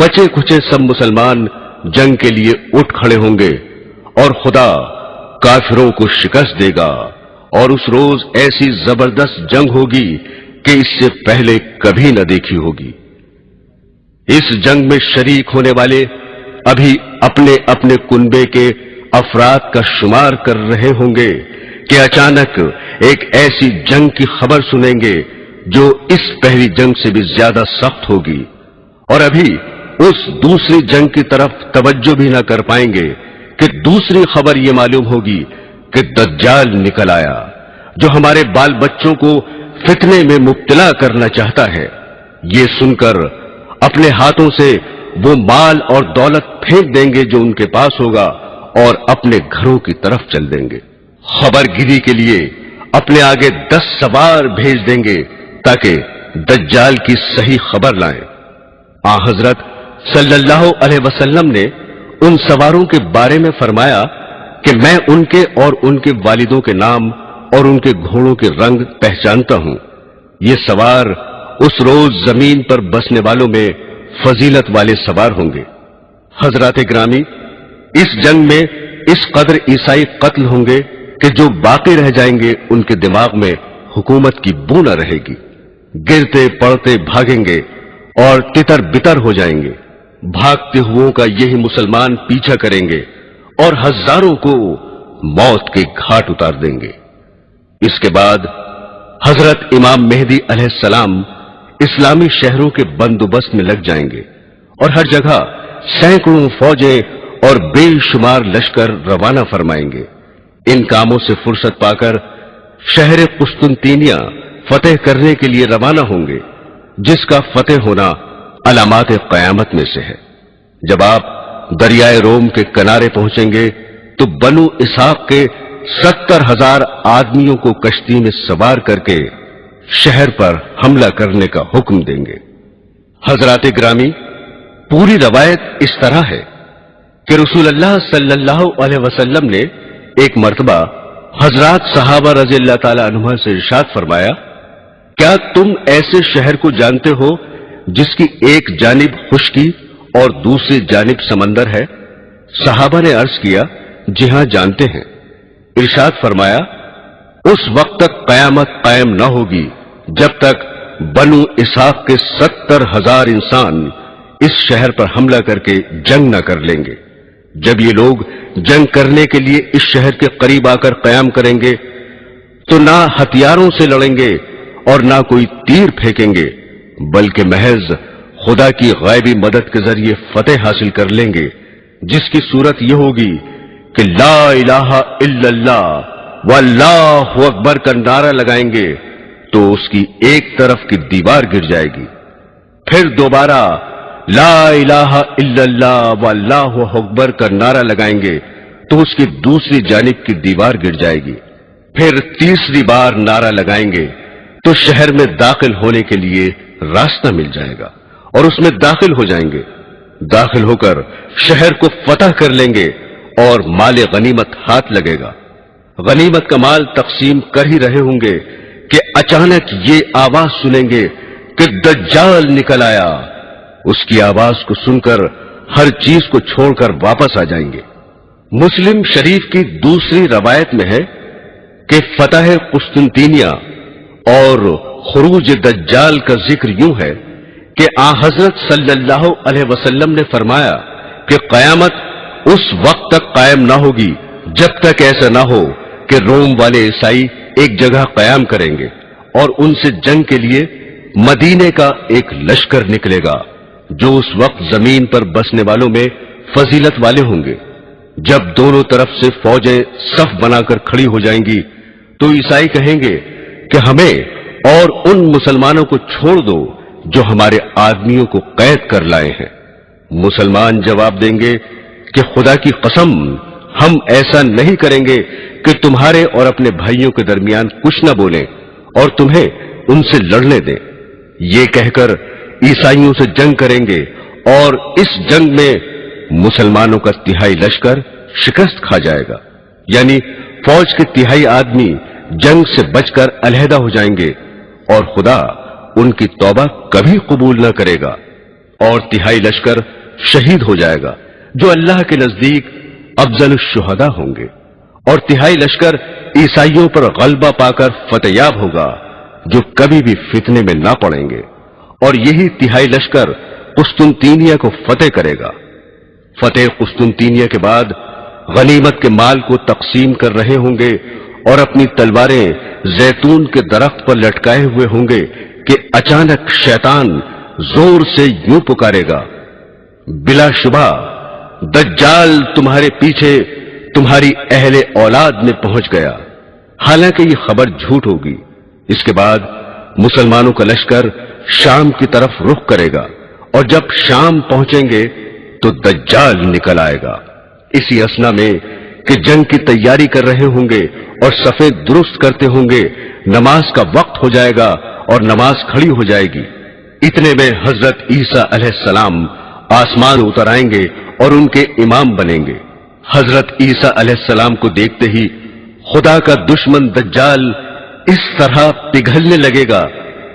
بچے کچے سب مسلمان جنگ کے لیے اٹھ کھڑے ہوں گے اور خدا کافروں کو شکست دے گا، اور اس روز ایسی زبردست جنگ ہوگی کہ اس سے پہلے کبھی نہ دیکھی ہوگی۔ اس جنگ میں شریک ہونے والے ابھی اپنے اپنے کنبے کے افراد کا شمار کر رہے ہوں گے کہ اچانک ایک ایسی جنگ کی خبر سنیں گے جو اس پہلی جنگ سے بھی زیادہ سخت ہوگی، اور ابھی اس دوسری جنگ کی طرف توجہ بھی نہ کر پائیں گے کہ دوسری خبر یہ معلوم ہوگی کہ دجال نکل آیا جو ہمارے بال بچوں کو فتنے میں مبتلا کرنا چاہتا ہے۔ یہ سن کر اپنے ہاتھوں سے وہ مال اور دولت پھینک دیں گے جو ان کے پاس ہوگا اور اپنے گھروں کی طرف چل دیں گے۔ خبر گیری کے لیے اپنے آگے 10 سوار بھیج دیں گے تاکہ دجال کی صحیح خبر لائیں۔ حضرت صلی اللہ علیہ وسلم نے ان سواروں کے بارے میں فرمایا کہ میں ان کے اور ان کے والدوں کے نام اور ان کے گھوڑوں کے رنگ پہچانتا ہوں۔ یہ سوار اس روز زمین پر بسنے والوں میں فضیلت والے سوار ہوں گے۔ حضرات گرامی، اس جنگ میں اس قدر عیسائی قتل ہوں گے کہ جو باقی رہ جائیں گے ان کے دماغ میں حکومت کی بو نہ رہے گی، گرتے پڑتے بھاگیں گے اور تتر بتر ہو جائیں گے۔ بھاگتے ہوئوں کا یہی مسلمان پیچھا کریں گے اور ہزاروں کو موت کے گھاٹ اتار دیں گے۔ اس کے بعد حضرت امام مہدی علیہ السلام اسلامی شہروں کے بندوبست میں لگ جائیں گے اور ہر جگہ سینکڑوں فوجیں اور بے شمار لشکر روانہ فرمائیں گے۔ ان کاموں سے فرصت پا کر شہر قسطنطینیہ فتح کرنے کے لیے روانہ ہوں گے، جس کا فتح ہونا علامات قیامت میں سے ہے۔ جب آپ دریائے روم کے کنارے پہنچیں گے تو بنو اسحاق کے 70,000 آدمیوں کو کشتی میں سوار کر کے شہر پر حملہ کرنے کا حکم دیں گے۔ حضرات گرامی، پوری روایت اس طرح ہے کہ رسول اللہ صلی اللہ علیہ وسلم نے ایک مرتبہ حضرات صحابہ رضی اللہ تعالی عنہ سے ارشاد فرمایا، کیا تم ایسے شہر کو جانتے ہو جس کی ایک جانب خشکی اور دوسری جانب سمندر ہے؟ صحابہ نے عرض کیا، جی ہاں جانتے ہیں۔ ارشاد فرمایا، اس وقت تک قیامت قائم نہ ہوگی جب تک بنو اسحاق کے 70,000 انسان اس شہر پر حملہ کر کے جنگ نہ کر لیں گے۔ جب یہ لوگ جنگ کرنے کے لیے اس شہر کے قریب آ کر قیام کریں گے تو نہ ہتھیاروں سے لڑیں گے اور نہ کوئی تیر پھینکیں گے، بلکہ محض خدا کی غیبی مدد کے ذریعے فتح حاصل کر لیں گے، جس کی صورت یہ ہوگی کہ لا الہ الا اللہ واللہ اکبر کا نعرہ لگائیں گے تو اس کی ایک طرف کی دیوار گر جائے گی، پھر دوبارہ لا الہ الا اللہ واللہ اکبر کا نعرہ لگائیں گے تو اس کی دوسری جانب کی دیوار گر جائے گی، پھر تیسری بار نعرہ لگائیں گے تو شہر میں داخل ہونے کے لیے راستہ مل جائے گا اور اس میں داخل ہو جائیں گے۔ داخل ہو کر شہر کو فتح کر لیں گے اور مال غنیمت ہاتھ لگے گا۔ غنیمت کا مال تقسیم کر ہی رہے ہوں گے کہ اچانک یہ آواز سنیں گے کہ دجال نکل آیا۔ اس کی آواز کو سن کر ہر چیز کو چھوڑ کر واپس آ جائیں گے۔ مسلم شریف کی دوسری روایت میں ہے کہ فتح قسطنطینیہ اور خروج دجال کا ذکر یوں ہے کہ حضرت صلی اللہ علیہ وسلم نے فرمایا کہ قیامت اس وقت تک قائم نہ ہوگی جب تک ایسا نہ ہو کہ روم والے عیسائی ایک جگہ قیام کریں گے اور ان سے جنگ کے لیے مدینے کا ایک لشکر نکلے گا جو اس وقت زمین پر بسنے والوں میں فضیلت والے ہوں گے۔ جب دونوں طرف سے فوجیں صف بنا کر کھڑی ہو جائیں گی تو عیسائی کہیں گے کہ ہمیں اور ان مسلمانوں کو چھوڑ دو جو ہمارے آدمیوں کو قید کر لائے ہیں۔ مسلمان جواب دیں گے کہ خدا کی قسم، ہم ایسا نہیں کریں گے کہ تمہارے اور اپنے بھائیوں کے درمیان کچھ نہ بولیں اور تمہیں ان سے لڑنے دیں۔ یہ کہہ کر عیسائیوں سے جنگ کریں گے اور اس جنگ میں مسلمانوں کا تہائی لشکر شکست کھا جائے گا، یعنی فوج کے تہائی آدمی جنگ سے بچ کر علیحدہ ہو جائیں گے اور خدا ان کی توبہ کبھی قبول نہ کرے گا، اور تہائی لشکر شہید ہو جائے گا جو اللہ کے نزدیک افضل الشہداء ہوں گے، اور تہائی لشکر عیسائیوں پر غلبہ پا کر فتح یاب ہوگا جو کبھی بھی فتنے میں نہ پڑیں گے، اور یہی تہائی لشکر قسطنطینیہ کو فتح کرے گا۔ فتح قسطنطینیہ کے بعد غنیمت کے مال کو تقسیم کر رہے ہوں گے اور اپنی تلواریں زیتون کے درخت پر لٹکائے ہوئے ہوں گے کہ اچانک شیطان زور سے یوں پکارے گا، بلا شبہ دجال تمہارے پیچھے تمہاری اہل اولاد میں پہنچ گیا۔ حالانکہ یہ خبر جھوٹ ہوگی۔ اس کے بعد مسلمانوں کا لشکر شام کی طرف رخ کرے گا اور جب شام پہنچیں گے تو دجال نکل آئے گا۔ اسی اثنا میں کہ جنگ کی تیاری کر رہے ہوں گے اور صفیں درست کرتے ہوں گے، نماز کا وقت ہو جائے گا اور نماز کھڑی ہو جائے گی۔ اتنے میں حضرت عیسیٰ علیہ السلام آسمان اتر آئیں گے اور ان کے امام بنیں گے۔ حضرت عیسیٰ علیہ السلام کو دیکھتے ہی خدا کا دشمن دجال اس طرح پگھلنے لگے گا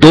2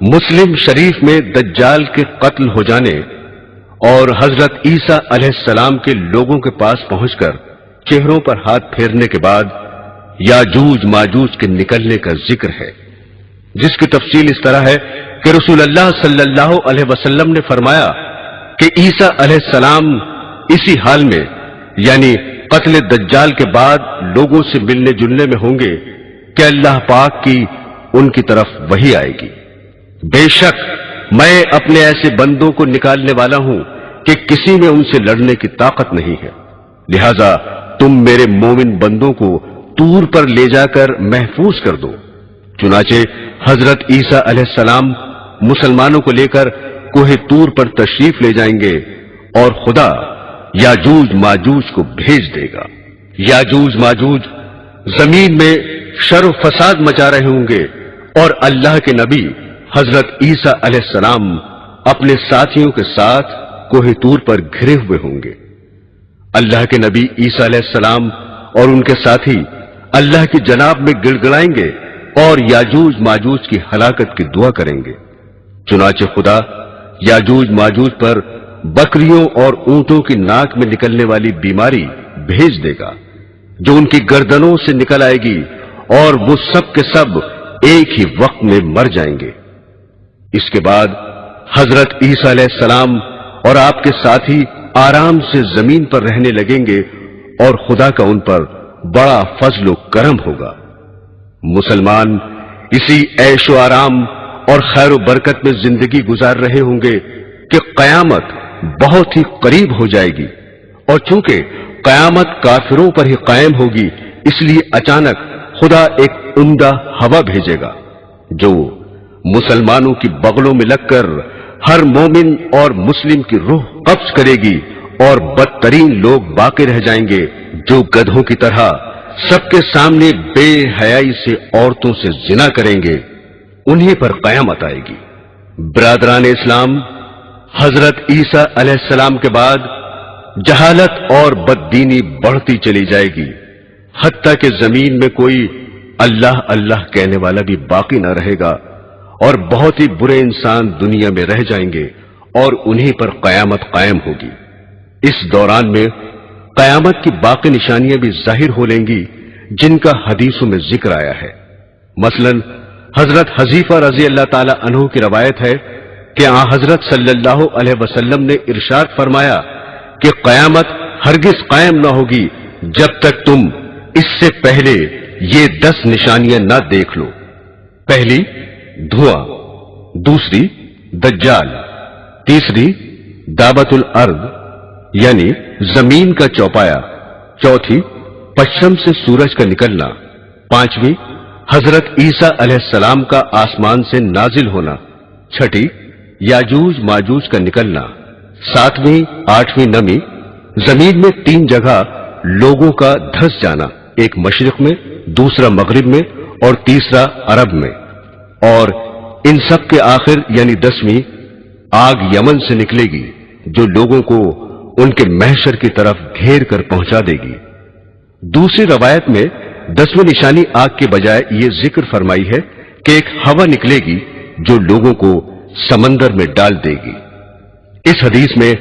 مسلم شریف میں دجال کے قتل ہو جانے اور حضرت عیسیٰ علیہ السلام کے لوگوں کے پاس پہنچ کر چہروں پر ہاتھ پھیرنے کے بعد یاجوج ماجوج کے نکلنے کا ذکر ہے، جس کی تفصیل اس طرح ہے کہ رسول اللہ صلی اللہ علیہ وسلم نے فرمایا کہ عیسیٰ علیہ السلام اسی حال میں یعنی قتل دجال کے بعد لوگوں سے ملنے جلنے میں ہوں گے کہ اللہ پاک کی ان کی طرف وحی آئے گی، بے شک میں اپنے ایسے بندوں کو نکالنے والا ہوں کہ کسی میں ان سے لڑنے کی طاقت نہیں ہے، لہذا تم میرے مومن بندوں کو طور پر لے جا کر محفوظ کر دو۔ چنانچہ حضرت عیسیٰ علیہ السلام مسلمانوں کو لے کر کوہ طور پر تشریف لے جائیں گے اور خدا یاجوج ماجوج کو بھیج دے گا۔ یاجوج ماجوج زمین میں شر و فساد مچا رہے ہوں گے اور اللہ کے نبی حضرت عیسیٰ علیہ السلام اپنے ساتھیوں کے ساتھ کوہ طور پر گھرے ہوئے ہوں گے۔ اللہ کے نبی عیسیٰ علیہ السلام اور ان کے ساتھی اللہ کی جناب میں گڑ گڑائیں گے اور یاجوج ماجوج کی ہلاکت کی دعا کریں گے۔ چنانچہ خدا یاجوج ماجوج پر بکریوں اور اونٹوں کی ناک میں نکلنے والی بیماری بھیج دے گا جو ان کی گردنوں سے نکل آئے گی اور وہ سب کے سب ایک ہی وقت میں مر جائیں گے۔ اس کے بعد حضرت عیسیٰ علیہ السلام اور آپ کے ساتھی آرام سے زمین پر رہنے لگیں گے اور خدا کا ان پر بڑا فضل و کرم ہوگا۔ مسلمان اسی عیش و آرام اور خیر و برکت میں زندگی گزار رہے ہوں گے کہ قیامت بہت ہی قریب ہو جائے گی، اور چونکہ قیامت کافروں پر ہی قائم ہوگی اس لیے اچانک خدا ایک عمدہ ہوا بھیجے گا جو مسلمانوں کی بغلوں میں لگ کر ہر مومن اور مسلم کی روح قبض کرے گی، اور بدترین لوگ باقی رہ جائیں گے جو گدھوں کی طرح سب کے سامنے بے حیائی سے عورتوں سے زنا کریں گے، انہیں پر قیامت آئے گی۔ برادران اسلام، حضرت عیسیٰ علیہ السلام کے بعد جہالت اور بددینی بڑھتی چلی جائے گی، حتیٰ کہ زمین میں کوئی اللہ اللہ کہنے والا بھی باقی نہ رہے گا، اور بہت ہی برے انسان دنیا میں رہ جائیں گے اور انہیں پر قیامت قائم ہوگی۔ اس دوران میں قیامت کی باقی نشانیاں بھی ظاہر ہو لیں گی جن کا حدیثوں میں ذکر آیا ہے۔ مثلا حضرت حذیفہ رضی اللہ تعالی عنہ کی روایت ہے کہ حضرت صلی اللہ علیہ وسلم نے ارشاد فرمایا کہ قیامت ہرگز قائم نہ ہوگی جب تک تم اس سے پہلے یہ 10 نشانیاں نہ دیکھ لو۔ پہلی دھواں، دوسری دجال، تیسری دابت الارض یعنی زمین کا چوپایا، چوتھی پچھم سے سورج کا نکلنا، پانچویں حضرت عیسیٰ علیہ السلام کا آسمان سے نازل ہونا، چھٹی یاجوج ماجوج کا نکلنا، ساتویں آٹھویں نمی، زمین میں 3 جگہ لوگوں کا دھس جانا، ایک مشرق میں، دوسرا مغرب میں اور تیسرا عرب میں، اور ان سب کے آخر یعنی 10ویں آگ یمن سے نکلے گی جو لوگوں کو ان کے محشر کی طرف گھیر کر پہنچا دے گی۔ دوسری روایت میں 10ویں نشانی آگ کے بجائے یہ ذکر فرمائی ہے کہ ایک ہوا نکلے گی جو لوگوں کو سمندر میں ڈال دے گی۔ اس حدیث میں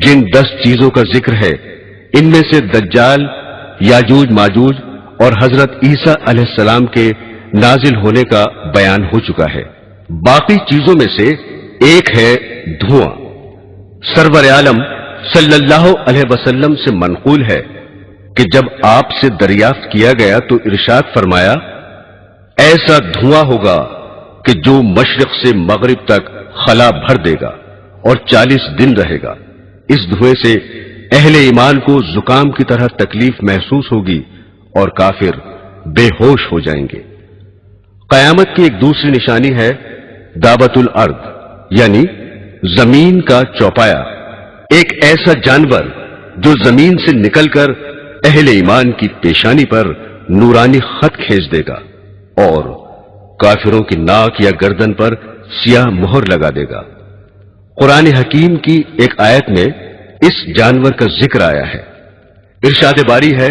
جن 10 چیزوں کا ذکر ہے ان میں سے دجال، یاجوج ماجوج اور حضرت عیسیٰ علیہ السلام کے نازل ہونے کا بیان ہو چکا ہے۔ باقی چیزوں میں سے ایک ہے دھواں۔ سرور عالم صلی اللہ علیہ وسلم سے منقول ہے کہ جب آپ سے دریافت کیا گیا تو ارشاد فرمایا، ایسا دھواں ہوگا کہ جو مشرق سے مغرب تک خلا بھر دے گا اور 40 دن رہے گا۔ اس دھوئیں سے اہل ایمان کو زکام کی طرح تکلیف محسوس ہوگی اور کافر بے ہوش ہو جائیں گے۔ قیامت کی ایک دوسری نشانی ہے دابت الارض یعنی زمین کا چوپایا، ایک ایسا جانور جو زمین سے نکل کر اہل ایمان کی پیشانی پر نورانی خط کھینچ دے گا اور کافروں کی ناک یا گردن پر سیاہ مہر لگا دے گا۔ قرآن حکیم کی ایک آیت میں اس جانور کا ذکر آیا ہے۔ ارشاد باری ہے،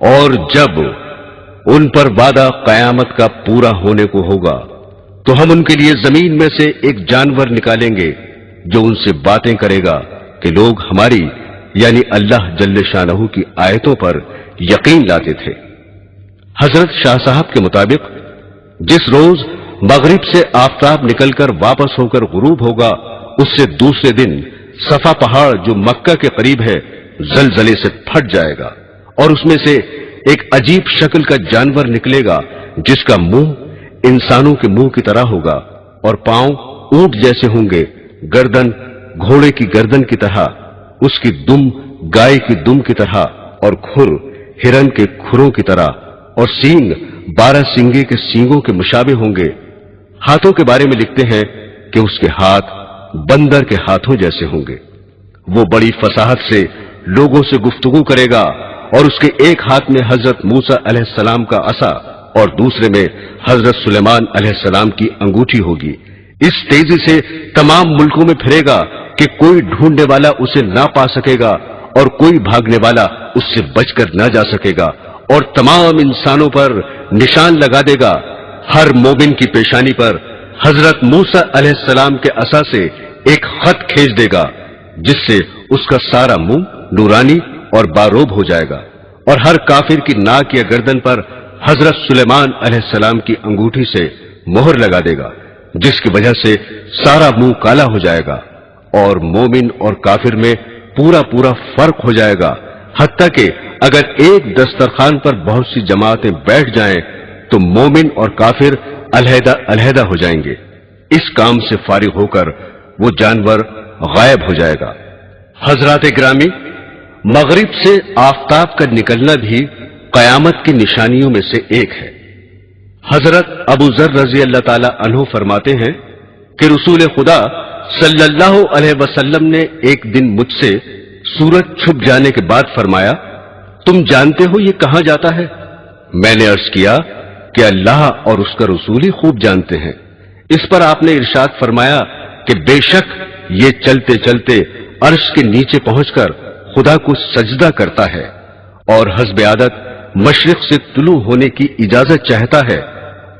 اور جب ان پر وعدہ قیامت کا پورا ہونے کو ہوگا تو ہم ان کے لیے زمین میں سے ایک جانور نکالیں گے جو ان سے باتیں کرے گا کہ لوگ ہماری یعنی اللہ جل شانہ کی آیتوں پر یقین لاتے تھے۔ حضرت شاہ صاحب کے مطابق جس روز مغرب سے آفتاب نکل کر واپس ہو کر غروب ہوگا، اس سے دوسرے دن صفا پہاڑ جو مکہ کے قریب ہے زلزلے سے پھٹ جائے گا، اور اس میں سے ایک عجیب شکل کا جانور نکلے گا جس کا منہ انسانوں کے منہ کی طرح ہوگا اور پاؤں اونٹ جیسے ہوں گے، گردن گھوڑے کی گردن کی طرح، اس کی دم گائے کی دم کی طرح، اور کھر ہرن کے کھروں کی طرح، اور سینگ 12 سینگے کے سینگوں کے مشابہ ہوں گے۔ ہاتھوں کے بارے میں لکھتے ہیں کہ اس کے ہاتھ بندر کے ہاتھوں جیسے ہوں گے۔ وہ بڑی فصاحت سے لوگوں سے گفتگو کرے گا، اور اس کے ایک ہاتھ میں حضرت موسیٰ علیہ السلام کا عصا اور دوسرے میں حضرت سلیمان علیہ السلام کی انگوٹھی ہوگی۔ اس تیزی سے تمام ملکوں میں پھرے گا کہ کوئی ڈھونڈنے والا اسے نہ پا سکے گا اور کوئی بھاگنے والا اس سے بچ کر نہ جا سکے گا، اور تمام انسانوں پر نشان لگا دے گا۔ ہر مومن کی پیشانی پر حضرت موسیٰ علیہ السلام کے عصا سے ایک خط کھینچ دے گا جس سے اس کا سارا منہ نورانی اور باروب ہو جائے گا، اور ہر کافر کی ناک یا گردن پر حضرت سلیمان علیہ السلام کی انگوٹھی سے مہر لگا دے گا، جس کی وجہ سے سارا منہ کالا ہو جائے گا، اور مومن اور کافر میں پورا پورا فرق ہو جائے گا، حتیٰ کہ اگر ایک دسترخوان پر بہت سی جماعتیں بیٹھ جائیں تو مومن اور کافر علیحدہ علیحدہ ہو جائیں گے۔ اس کام سے فارغ ہو کر وہ جانور غائب ہو جائے گا۔ حضرات گرامی، مغرب سے آفتاب کا نکلنا بھی قیامت کی نشانیوں میں سے ایک ہے۔ حضرت ابو ذر رضی اللہ تعالی عنہ فرماتے ہیں کہ رسول خدا صلی اللہ علیہ وسلم نے ایک دن مجھ سے سورج چھپ جانے کے بعد فرمایا، تم جانتے ہو یہ کہاں جاتا ہے؟ میں نے عرض کیا کہ اللہ اور اس کا رسول ہی خوب جانتے ہیں۔ اس پر آپ نے ارشاد فرمایا کہ بے شک یہ چلتے چلتے عرش کے نیچے پہنچ کر خدا کو سجدہ کرتا ہے، اور حسب عادت مشرق سے طلوع ہونے کی اجازت چاہتا ہے،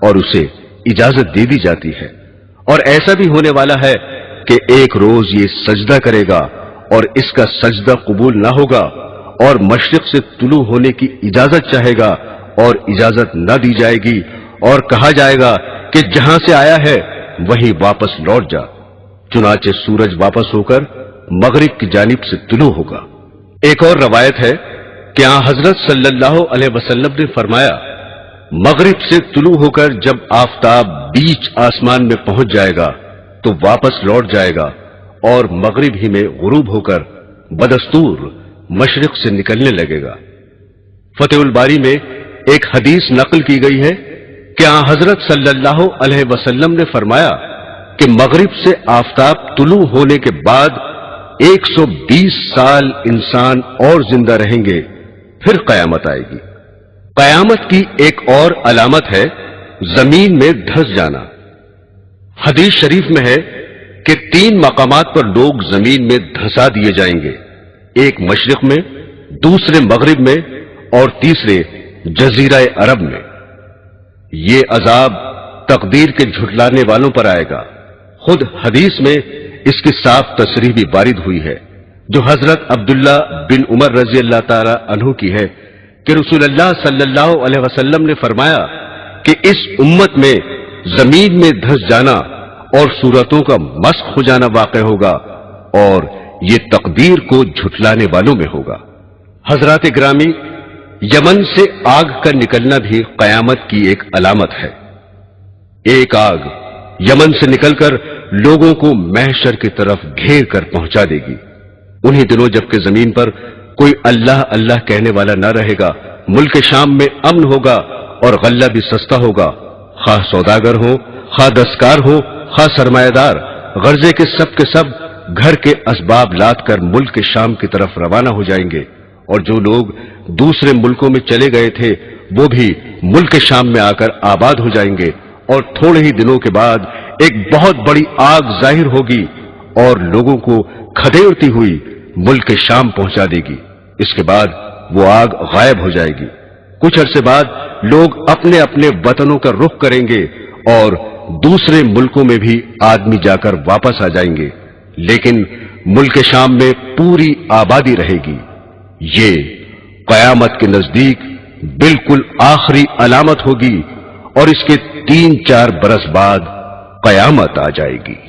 اور اسے اجازت دے دی جاتی ہے، اور ایسا بھی ہونے والا ہے کہ ایک روز یہ سجدہ کرے گا اور اس کا سجدہ قبول نہ ہوگا، اور مشرق سے طلوع ہونے کی اجازت چاہے گا اور اجازت نہ دی جائے گی، اور کہا جائے گا کہ جہاں سے آیا ہے وہیں واپس لوٹ جا، چنانچہ سورج واپس ہو کر مغرب کی جانب سے طلوع ہوگا۔ ایک اور روایت ہے کہ حضرت صلی اللہ علیہ وسلم نے فرمایا، مغرب سے طلوع ہو کر جب آفتاب بیچ آسمان میں پہنچ جائے گا تو واپس لوٹ جائے گا، اور مغرب ہی میں غروب ہو کر بدستور مشرق سے نکلنے لگے گا۔ فتح الباری میں ایک حدیث نقل کی گئی ہے کہ حضرت صلی اللہ علیہ وسلم نے فرمایا کہ مغرب سے آفتاب طلوع ہونے کے بعد 120 سال انسان اور زندہ رہیں گے، پھر قیامت آئے گی۔ قیامت کی ایک اور علامت ہے زمین میں دھس جانا۔ حدیث شریف میں ہے کہ 3 مقامات پر لوگ زمین میں دھسا دیے جائیں گے، ایک مشرق میں، دوسرے مغرب میں، اور تیسرے جزیرہ عرب میں۔ یہ عذاب تقدیر کے جھٹلانے والوں پر آئے گا۔ خود حدیث میں اس کی صاف تصریح بھی وارد ہوئی ہے، جو حضرت عبداللہ بن عمر رضی اللہ تعالی عنہ کی ہے کہ رسول اللہ صلی اللہ علیہ وسلم نے فرمایا کہ اس امت میں زمین میں دھس جانا اور صورتوں کا مسخ ہو جانا واقع ہوگا، اور یہ تقدیر کو جھٹلانے والوں میں ہوگا۔ حضرات گرامی، یمن سے آگ کا نکلنا بھی قیامت کی ایک علامت ہے۔ ایک آگ یمن سے نکل کر لوگوں کو محشر کی طرف گھیر کر پہنچا دے گی۔ انہی دنوں جبکہ زمین پر کوئی اللہ اللہ کہنے والا نہ رہے گا، ملک شام میں امن ہوگا اور غلہ بھی سستا ہوگا، خواہ سوداگر ہو، خواہ دستکار ہو، خواہ سرمایہ دار، غرضے کے سب گھر کے اسباب لاد کر ملک شام کی طرف روانہ ہو جائیں گے، اور جو لوگ دوسرے ملکوں میں چلے گئے تھے وہ بھی ملک شام میں آ کر آباد ہو جائیں گے، اور تھوڑے ہی دنوں کے بعد ایک بہت بڑی آگ ظاہر ہوگی اور لوگوں کو کھدیڑتی ہوئی ملک شام پہنچا دے گی۔ اس کے بعد وہ آگ غائب ہو جائے گی۔ کچھ عرصے بعد لوگ اپنے اپنے وطنوں کا رخ کریں گے اور دوسرے ملکوں میں بھی آدمی جا کر واپس آ جائیں گے، لیکن ملک شام میں پوری آبادی رہے گی۔ یہ قیامت کے نزدیک بالکل آخری علامت ہوگی، اور اس کے 3-4 برس بعد قیامت آ جائے گی۔